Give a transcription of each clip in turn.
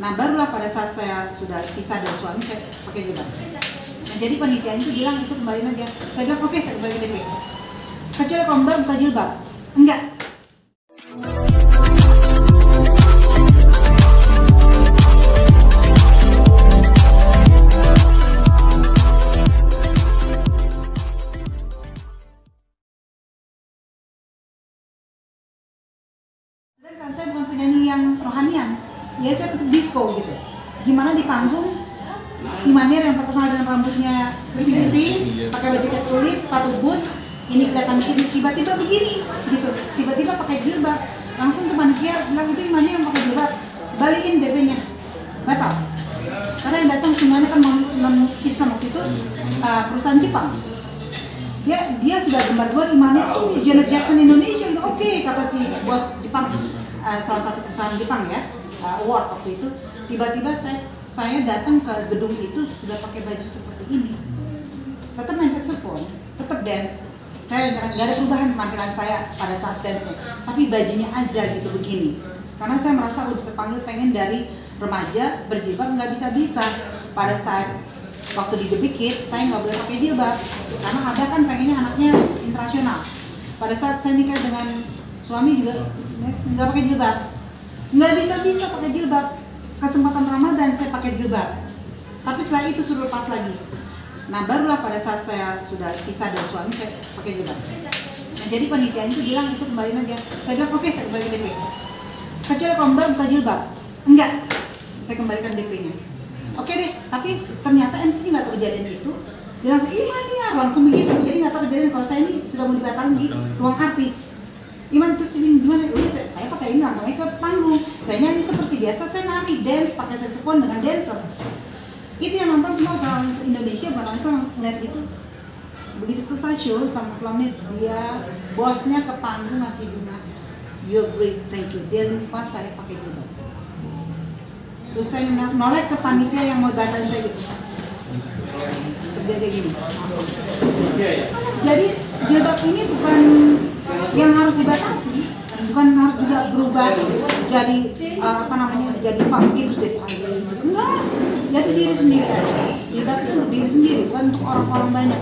Nah barulah pada saat saya sudah pisah dari suami, saya pakai jilbab. Nah jadi panitia itu bilang itu kembaliin aja. Saya bilang oke, saya kembaliin DP. Kecuali kalau Mbak buka jilbab. Enggak. Sedangkan saya bukan penyanyi yang rohanian, ya saya tetap disco gitu. Gimana di panggung, Imanir yang terkenal dengan rambutnya keriting-keriting, pakai baju kayak kulit, sepatu boots, ini kelihatan kiri, tiba-tiba begini gitu, tiba-tiba pakai jilbab, langsung tuh panitia bilang itu Imanir yang pakai jilbab, balikin DP-nya, batal. Karena yang datang semuanya kan Islam waktu itu perusahaan Jepang. Dia sudah gembar-gembar Imanir tuh Janet Jackson Indonesia itu oke, kata si bos Jepang, salah satu perusahaan Jepang ya, award waktu itu. Tiba-tiba saya datang ke gedung itu sudah pakai baju seperti ini, tetap main saxophone, tetap dance. Saya nggak ada perubahan penampilan saya pada saat dance-nya, tapi bajunya aja gitu begini. Karena saya merasa udah terpanggil pengen dari remaja berjilbab nggak bisa. Pada saat waktu di The Big Kids saya nggak boleh pakai jilbab karena abah kan pengennya anaknya internasional. Pada saat saya nikah dengan suami juga nggak pakai jilbab, nggak bisa pakai jilbab. Kesempatan Ramadan saya pakai jilbab, tapi setelah itu suruh lepas lagi. Nah barulah pada saat saya sudah pisah dari suami, saya pakai jilbab. Nah jadi panitia itu bilang itu kembaliin aja. Saya bilang oke, saya kembalikan DP. Kecuali kalau Mbak buka jilbab. Enggak, saya kembalikan DP-nya. Oke deh, tapi ternyata MC ini nggak tahu kejadian itu. Dia langsung, iya langsung begitu. Jadi nggak tahu kejadian kalau saya ini sudah mau dibatalkan di ruang artis. Iman terus ini gimana? Oh iya, saya pakai ini langsung aja ke panggung. Saya nyanyi seperti biasa, saya nari, dance, pakai saxophone dengan dancer. Itu yang nonton semua orang Indonesia, orang ngeliat itu. Begitu selesai show sama Planet, dia bosnya ke panggung masih bilang, you're great, thank you. Dia lupa saya pakai jilbab. Terus saya noleh ke panitia yang mau batalin saya gitu. Terjadi gini. Jadi jilbab ini bukan yang harus dibatasi, bukan harus juga berubah jadi jadi fakir terus jadi enggak, jadi diri sendiri aja. Jilbab itu diri sendiri, bukan untuk orang-orang banyak.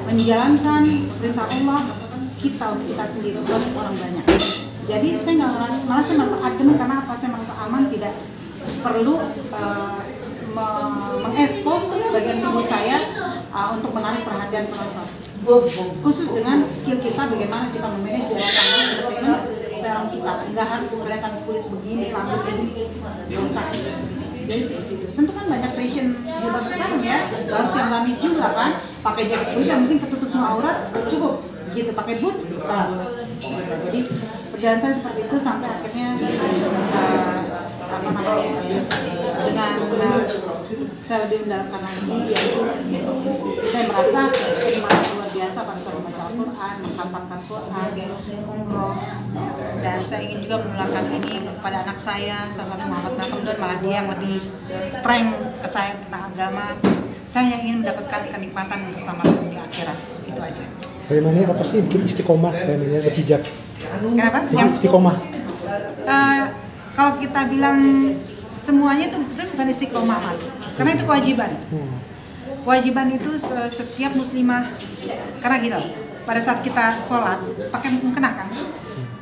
Menjalankan perintah Allah kita untuk kita sendiri, bukan untuk orang banyak. Jadi saya nggak merasa adem karena apa? Saya merasa aman, tidak perlu mengekspos bagian tubuh saya untuk menarik perhatian penonton. Khusus dengan skill kita bagaimana kita memanage jalan panggung seperti ini supaya orang suka. Nggak harus kelihatan kulit begini, rambut ini rusak. Jadi seperti itu. Tentu kan banyak fashion jilbab sekarang ya, harus yang gamis juga kan, pakai jaket kulit yang penting ketutup semua aurat cukup. Gitu pakai boots. Jadi perjalanan saya seperti itu sampai akhirnya dengan saya lebih mendapatkan lagi, yaitu saya merasa semangat luar biasa pada saat membaca Al-Quran, menghatamkan Quran, umroh, dan saya ingin juga menularkan ini kepada anak saya, salah satu Muhammad Malcolm, malah dia yang lebih strength ke saya tentang agama. Saya ingin mendapatkan kenikmatan dan keselamatan di akhirat, itu aja. Bagaimana apa sih bikin istiqomah bagaimana berhijab? Kenapa? Yang istiqomah. Kalau kita bilang semuanya itu bukan istiqomah mas, karena itu kewajiban. Kewajiban itu setiap muslimah, karena gitu. Pada saat kita sholat pakai mukena kan,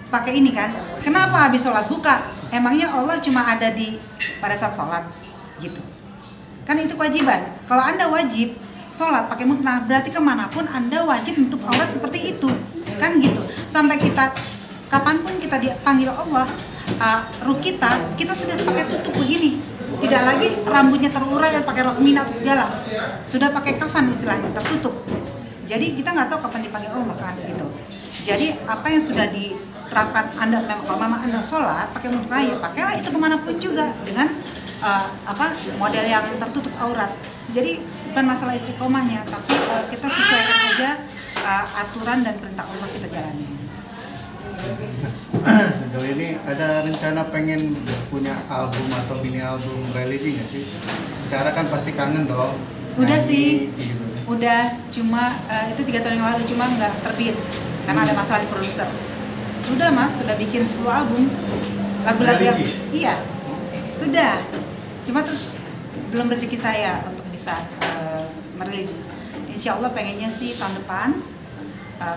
pakai ini kan. Kenapa habis sholat buka? Emangnya Allah cuma ada di pada saat sholat gitu? Kan itu kewajiban. Kalau Anda wajib sholat pakai mukena, berarti kemanapun Anda wajib menutup aurat seperti itu, kan gitu. Sampai kita kapanpun kita dipanggil Allah, ruh kita sudah pakai tutup begini, tidak lagi rambutnya terurai dan pakai rok mina atau segala, sudah pakai kafan istilahnya tertutup. Jadi kita nggak tahu kapan dipanggil Allah kan gitu. Jadi apa yang sudah diterapkan Anda, memang kalau mama Anda sholat pakai mukena, ya pakailah itu kemanapun juga dengan model yang tertutup aurat. Jadi bukan masalah istiqomahnya, tapi kita sesuaikan aja aturan dan perintah Allah kita jalani. Sejauh ini ada rencana pengen punya album atau mini album religi nggak sih? Secara kan pasti kangen dong. Udah nyanyi, sih, gitu. udah, cuma itu 3 tahun yang lalu, cuma nggak terbit karena ada masalah di produser. Sudah mas, sudah bikin 10 album lagu-lagu yang, iya, Sudah, cuma terus belum rezeki saya untuk bisa merilis. Insya Allah pengennya sih tahun depan.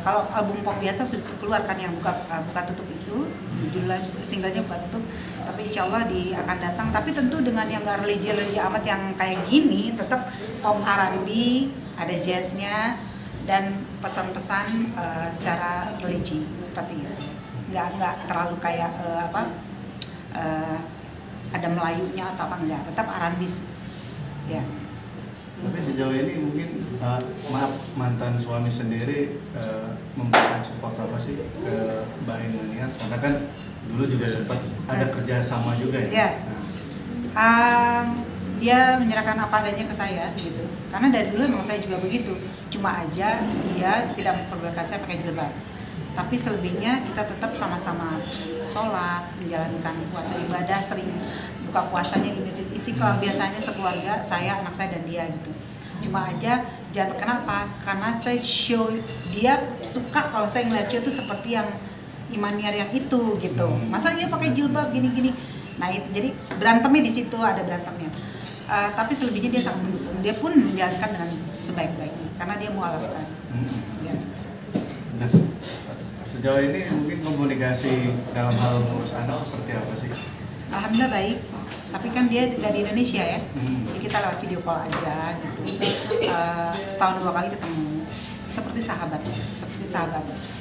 Kalau album pop biasa sudah keluarkan yang buka tutup itu, judulnya singlenya buka tutup. Tapi insya Allah akan datang. Tapi tentu dengan yang nggak religi amat yang kayak gini, tetap pop R&B, ada jazznya dan pesan-pesan secara religi seperti itu. Nggak terlalu kayak ada Melayunya atau apa enggak, tetap R&B ya. Tapi sejauh ini mungkin maaf mantan suami sendiri memberikan support apa sih ke Mbak Imaniar? Karena kan dulu juga sempat ada kerja sama juga ya. Ya. Dia menyerahkan apa adanya ke saya gitu. Karena dari dulu emang saya juga begitu. Cuma aja dia tidak memperbolehkan saya pakai jilbab. Tapi selebihnya kita tetap sama-sama sholat, menjalankan puasa ibadah, sering buka puasanya di Masjid Istiqlal biasanya sekeluarga, saya, anak saya dan dia gitu. Cuma aja jangan kenapa? Karena saya show dia suka kalau saya ngeliat show itu seperti yang Imaniar yang itu gitu. Masa dia pakai jilbab gini-gini. Nah itu jadi berantemnya di situ, ada berantemnya. Tapi selebihnya dia sangat mendukung. Dia pun menjalankan dengan sebaik-baiknya karena dia mualafkan. Ya. Nah, sejauh ini mungkin komunikasi dalam hal ngurus anak seperti apa sih? Alhamdulillah baik, tapi kan dia nggak di Indonesia ya, jadi kita lewat video call aja gitu. Setahun 2 kali ketemu, seperti sahabat.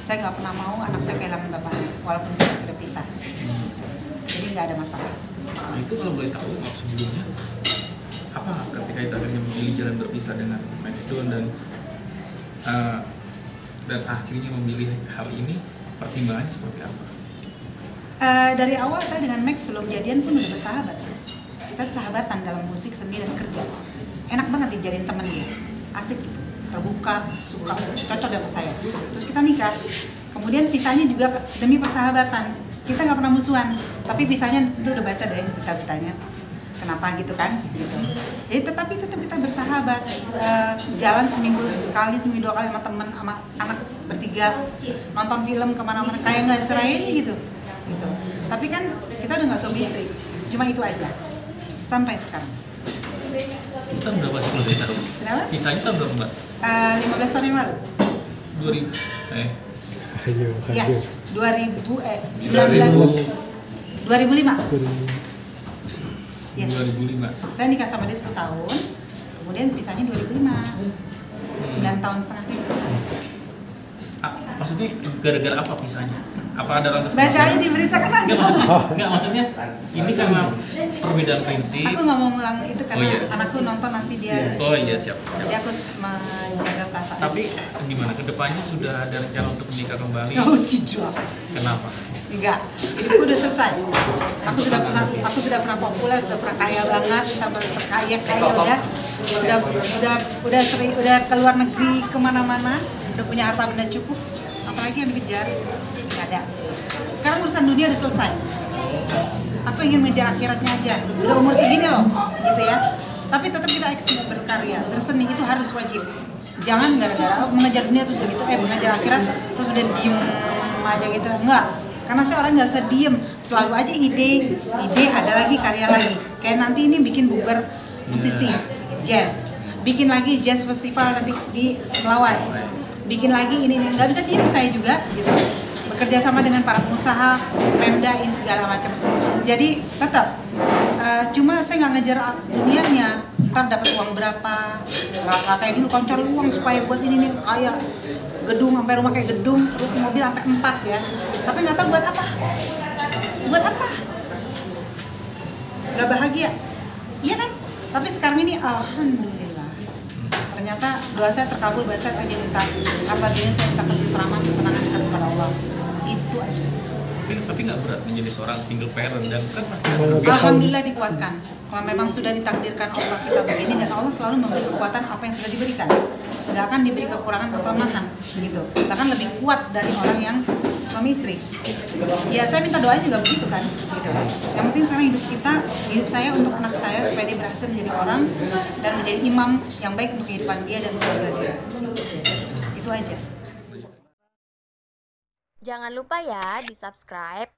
Saya nggak pernah mau anak saya kehilangan bapaknya, walaupun kita sudah pisah. Jadi nggak ada masalah. Nah, itu kalau boleh tahu sebelumnya apa ketika itu akhirnya memilih jalan berpisah dengan Maxdon dan akhirnya memilih hal ini, pertimbangannya seperti apa? Dari awal saya dengan Max sebelum jadian pun udah bersahabat. Kita tuh sahabatan dalam musik, seni dan kerja. Enak banget dijadiin temen dia, asik gitu, terbuka, suka, cocok sama saya. Terus kita nikah. Kemudian pisahnya juga demi persahabatan. Kita nggak pernah musuhan, tapi pisahnya itu udah baca deh berita-beritanya. Kenapa gitu kan? Gitu. Jadi tetap kita bersahabat. Jalan seminggu sekali, seminggu 2 kali sama temen, sama anak bertiga, nonton film kemana-mana kayak nggak cerai gitu. Gitu. Tapi kan kita udah nggak suami istri, cuma itu aja sampai sekarang. Itu tahun berapa sih kalau ditaruh? Kenapa? Kisahnya tahun berapa Mbak? 15 tahun yang lalu. 2000. Ayo. Ya, 2005. Yes. 2005. Saya nikah sama dia 10 tahun, kemudian pisahnya 2005. 9 tahun setengah. Maksudnya gara-gara apa pisahnya? Apa ada orang Baca aja di berita kan ada. Enggak maksudnya ini karena perbedaan prinsip. Aku nggak mau ngulang itu karena Oh, iya. anakku nonton nanti dia. Oh iya siap. Jadi aku harus menjaga perasaan. Tapi gimana? Kedepannya sudah ada rencana untuk menikah kembali? Oh, cijua. Kenapa? Enggak, hidupku udah selesai. Aku sudah pernah populer, sudah pernah kaya banget, sampai kaya udah keluar negeri kemana-mana, udah punya harta benda cukup. Apalagi yang dikejar? Nggak ada. Sekarang urusan dunia udah selesai. Aku ingin mengejar akhiratnya aja. Udah umur segini loh, gitu ya. Tapi tetap kita eksis berkarya, berseni itu harus wajib. Jangan gara-gara mengejar dunia terus begitu, mengejar akhirat terus udah diem aja gitu. Enggak. Karena saya orang nggak bisa diem, selalu aja ide ada lagi, karya lagi. Kayak nanti ini bikin bubar musisi jazz, bikin lagi jazz festival nanti di Melawai, bikin lagi ini nggak bisa diem saya juga gitu. Bekerja sama dengan para pengusaha, Pemdain segala macam. Jadi tetap, cuma saya nggak ngejar dunianya. Ntar dapat uang berapa, nggak kayak dulu koncor uang supaya buat ini nih kayak gedung sampai rumah kayak gedung, terus mobil sampai 4 ya. Tapi nggak tahu buat apa. Buat apa? Nggak bahagia. Iya kan? Tapi sekarang ini alhamdulillah. Ternyata doa saya terkabul, bahasa saya tadi minta apabila saya minta ketentraman, ketenangan dekat kepada Allah. Itu aja. Tapi nggak berat menjadi seorang single parent dan kan pasti Alhamdulillah dikuatkan. Kalau memang sudah ditakdirkan Allah kita begini, dan Allah selalu memberi kekuatan apa yang sudah diberikan. Nggak akan diberi kekurangan atau kelemahan gitu. Bahkan lebih kuat dari orang yang suami istri. Ya saya minta doanya juga begitu kan. Gitu. Yang penting sekarang hidup saya untuk anak saya supaya dia berhasil menjadi orang dan menjadi imam yang baik untuk kehidupan dia dan keluarga dia. Itu aja. Jangan lupa ya di subscribe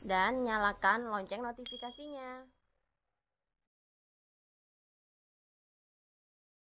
dan nyalakan lonceng notifikasinya.